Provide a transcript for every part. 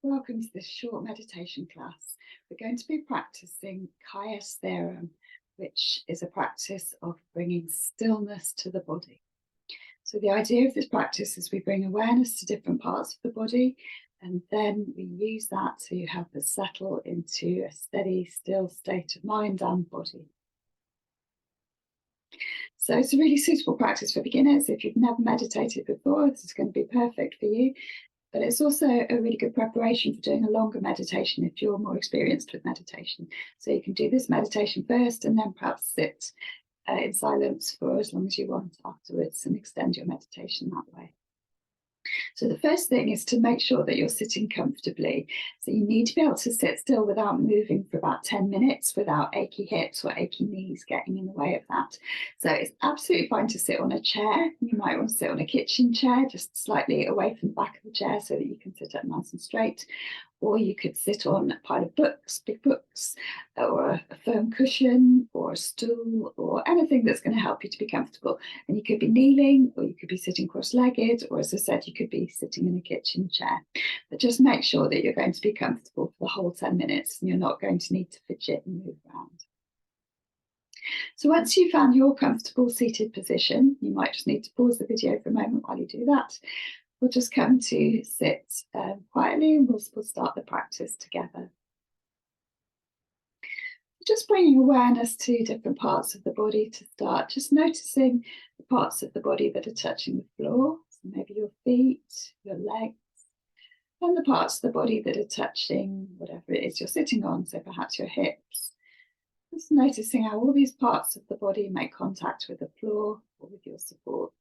Welcome to this short meditation class. We're going to be practicing Sthairyam, which is a practice of bringing stillness to the body. So the idea of this practice is we bring awareness to different parts of the body, and then we use that to help us settle into a steady, still state of mind and body. So it's a really suitable practice for beginners. If you've never meditated before, this is going to be perfect for you. But it's also a really good preparation for doing a longer meditation if you're more experienced with meditation. So you can do this meditation first and then perhaps sit in silence for as long as you want afterwards and extend your meditation that way. So the first thing is to make sure that you're sitting comfortably. So you need to be able to sit still without moving for about 10 minutes without achy hips or achy knees getting in the way of that. So it's absolutely fine to sit on a chair. You might want to sit on a kitchen chair, just slightly away from the back of the chair so that you can sit up nice and straight. Or you could sit on a pile of books, big books, or a firm cushion, or a stool, or anything that's going to help you to be comfortable. And you could be kneeling, or you could be sitting cross-legged, or as I said, you could be sitting in a kitchen chair. But just make sure that you're going to be comfortable for the whole 10 minutes, and you're not going to need to fidget and move around. So once you've found your comfortable seated position, you might just need to pause the video for a moment while you do that. We'll just come to sit quietly and we'll start the practice together. Just bringing awareness to different parts of the body to start, just noticing the parts of the body that are touching the floor, so maybe your feet, your legs, and the parts of the body that are touching whatever it is you're sitting on, so perhaps your hips. Just noticing how all these parts of the body make contact with the floor or with your supports.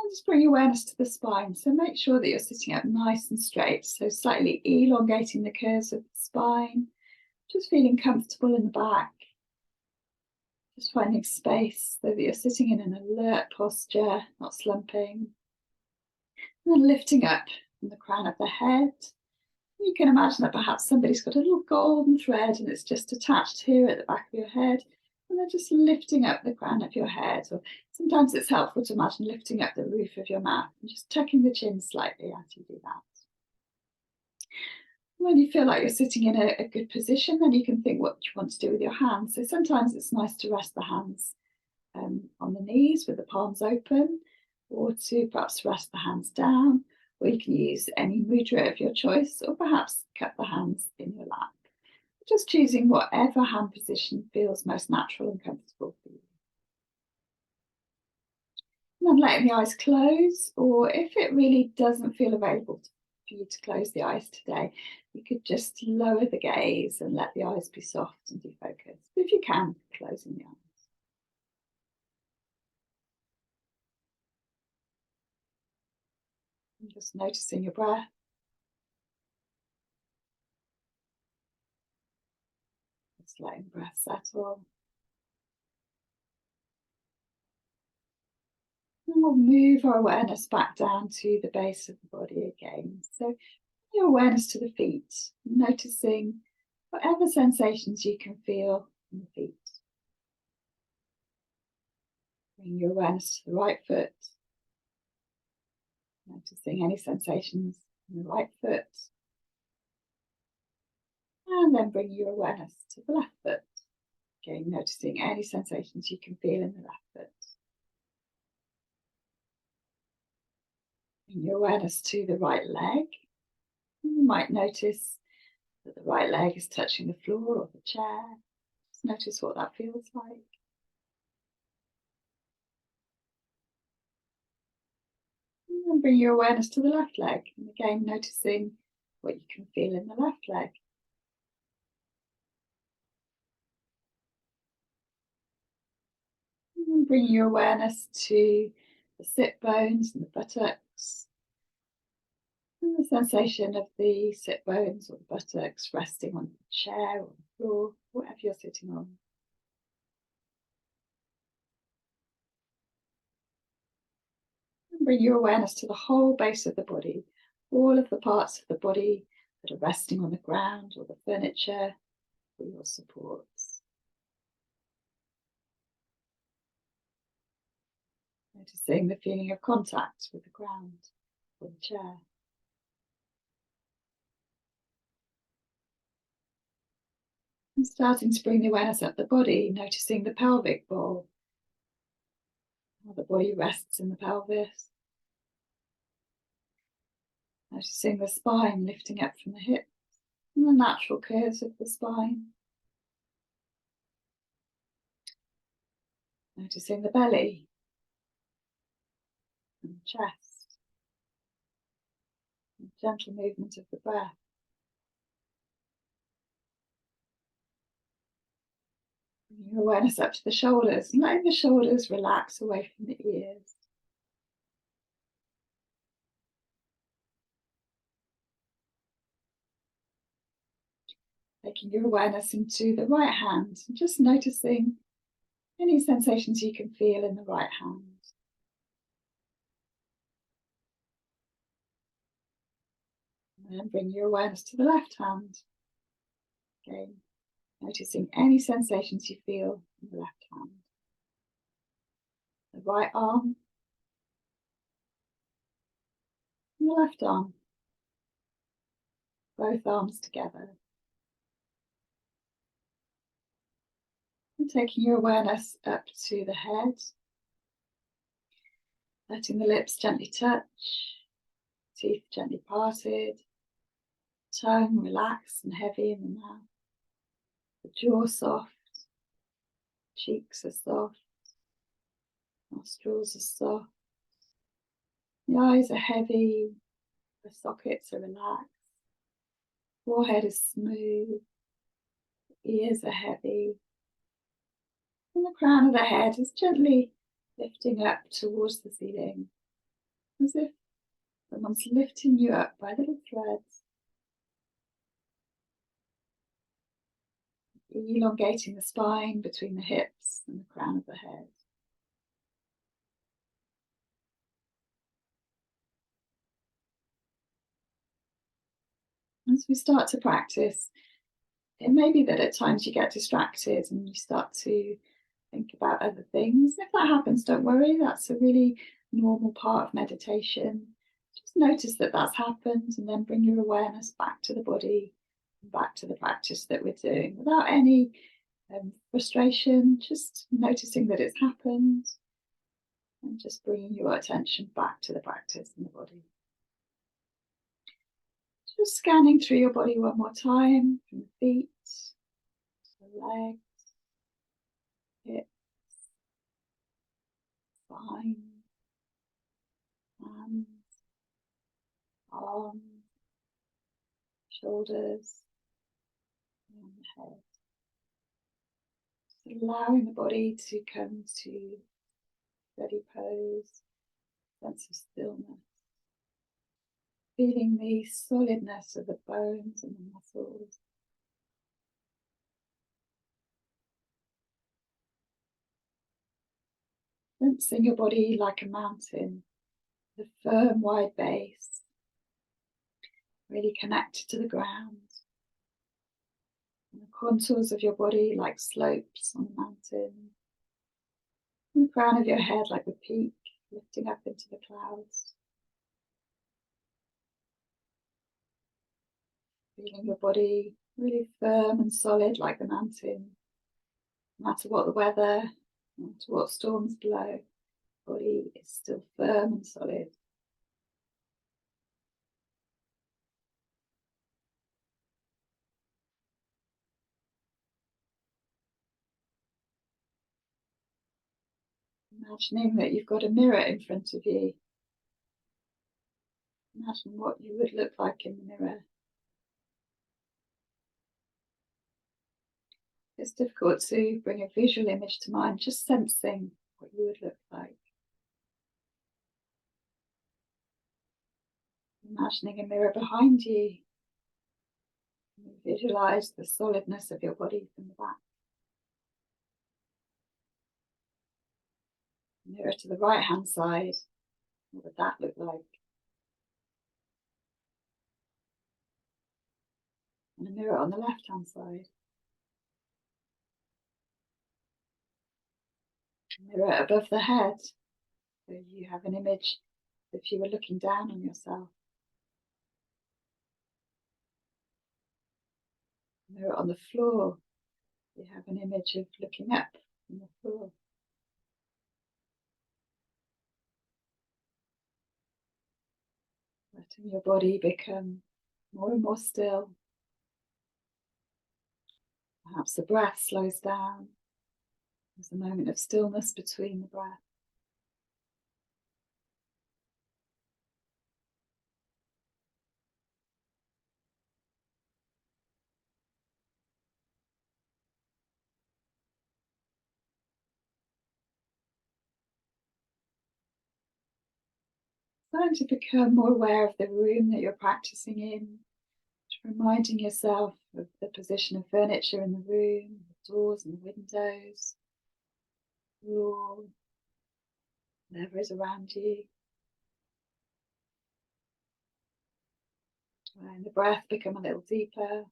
Just bring awareness to the spine. So make sure that you're sitting up nice and straight. So slightly elongating the curves of the spine. Just feeling comfortable in the back. Just finding space so that you're sitting in an alert posture, not slumping. And then lifting up from the crown of the head. You can imagine that perhaps somebody's got a little golden thread and it's just attached here at the back of your head. And then just lifting up the crown of your head, or sometimes it's helpful to imagine lifting up the roof of your mouth and just tucking the chin slightly as you do that. When you feel like you're sitting in a good position, then you can think what you want to do with your hands. So sometimes it's nice to rest the hands on the knees with the palms open, or to perhaps rest the hands down, or you can use any mudra of your choice, or perhaps cup the hands in your lap. Just choosing whatever hand position feels most natural and comfortable for you. And then letting the eyes close, or if it really doesn't feel available for you to close the eyes today, you could just lower the gaze and let the eyes be soft and defocused. If you can, closing the eyes. And just noticing your breath. Just letting the breath settle. And we'll move our awareness back down to the base of the body again. So your awareness to the feet, noticing whatever sensations you can feel in the feet. Bring your awareness to the right foot, noticing any sensations in the right foot. And then bring your awareness to the left foot. Again, noticing any sensations you can feel in the left foot. Bring your awareness to the right leg. You might notice that the right leg is touching the floor or the chair. Just notice what that feels like. And then bring your awareness to the left leg. And again, noticing what you can feel in the left leg. And bring your awareness to the sit bones and the buttocks. And the sensation of the sit bones or the buttocks resting on the chair or the floor, whatever you're sitting on. And bring your awareness to the whole base of the body, all of the parts of the body that are resting on the ground or the furniture for your supports. Noticing the feeling of contact with the ground or the chair. And starting to bring the awareness up the body, noticing the pelvic bowl, how the body rests in the pelvis. Noticing the spine lifting up from the hips and the natural curves of the spine. Noticing the belly and the chest. And gentle movement of the breath. Bring your awareness up to the shoulders and letting the shoulders relax away from the ears. Taking your awareness into the right hand and just noticing any sensations you can feel in the right hand. And then bring your awareness to the left hand. Again, noticing any sensations you feel in the left hand. The right arm and the left arm. Both arms together. And taking your awareness up to the head. Letting the lips gently touch. Teeth gently parted. Tongue relaxed and heavy in the mouth. The jaw soft. Cheeks are soft. Nostrils are soft. The eyes are heavy. The sockets are relaxed. Forehead is smooth. The ears are heavy. And the crown of the head is gently lifting up towards the ceiling, as if someone's lifting you up by little threads. Elongating the spine between the hips and the crown of the head. As we start to practice, it may be that at times you get distracted and you start to think about other things. If that happens, don't worry, that's a really normal part of meditation. Just notice that that's happened and then bring your awareness back to the body, back to the practice that we're doing without any frustration, just noticing that it's happened and just bringing your attention back to the practice in the body. Just scanning through your body one more time, from the feet, the legs, hips, spine, hands, arms, shoulders, and the head. Just allowing the body to come to steady pose, sense of stillness. Feeling the solidness of the bones and the muscles. Sensing your body like a mountain, with a firm, wide base, really connected to the ground. And the contours of your body like slopes on a mountain. And the crown of your head like the peak, lifting up into the clouds. Feeling your body really firm and solid like the mountain. No matter what the weather, no matter what storms blow, the body is still firm and solid. Imagining that you've got a mirror in front of you. Imagine what you would look like in the mirror. It's difficult to bring a visual image to mind, just sensing what you would look like. Imagining a mirror behind you. You visualize the solidness of your body from the back. Mirror to the right hand side. What would that look like? And a mirror on the left hand side. A mirror above the head. So you have an image if you were looking down on yourself. A mirror on the floor. You have an image of looking up from the floor. Letting your body become more and more still. Perhaps the breath slows down. There's a moment of stillness between the breath. Starting to become more aware of the room that you're practicing in, reminding yourself of the position of furniture in the room, the doors and the windows, floor, whatever is around you. And the breath become a little deeper.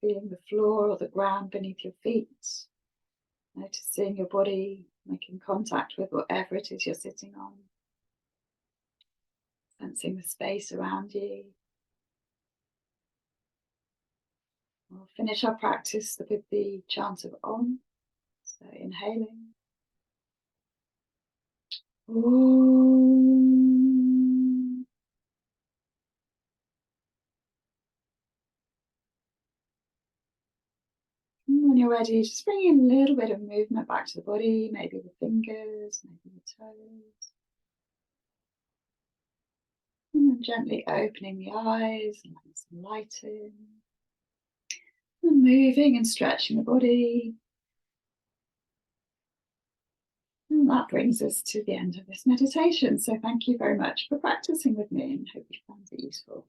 Feeling the floor or the ground beneath your feet. Noticing your body making contact with whatever it is you're sitting on. Sensing the space around you. We'll finish our practice with the chant of Om. So inhaling. Om. And when you're ready, just bring in a little bit of movement back to the body, maybe the fingers, maybe the toes. And then gently opening the eyes and letting some light in. And moving and stretching the body. And that brings us to the end of this meditation. So thank you very much for practicing with me and hope you found it useful.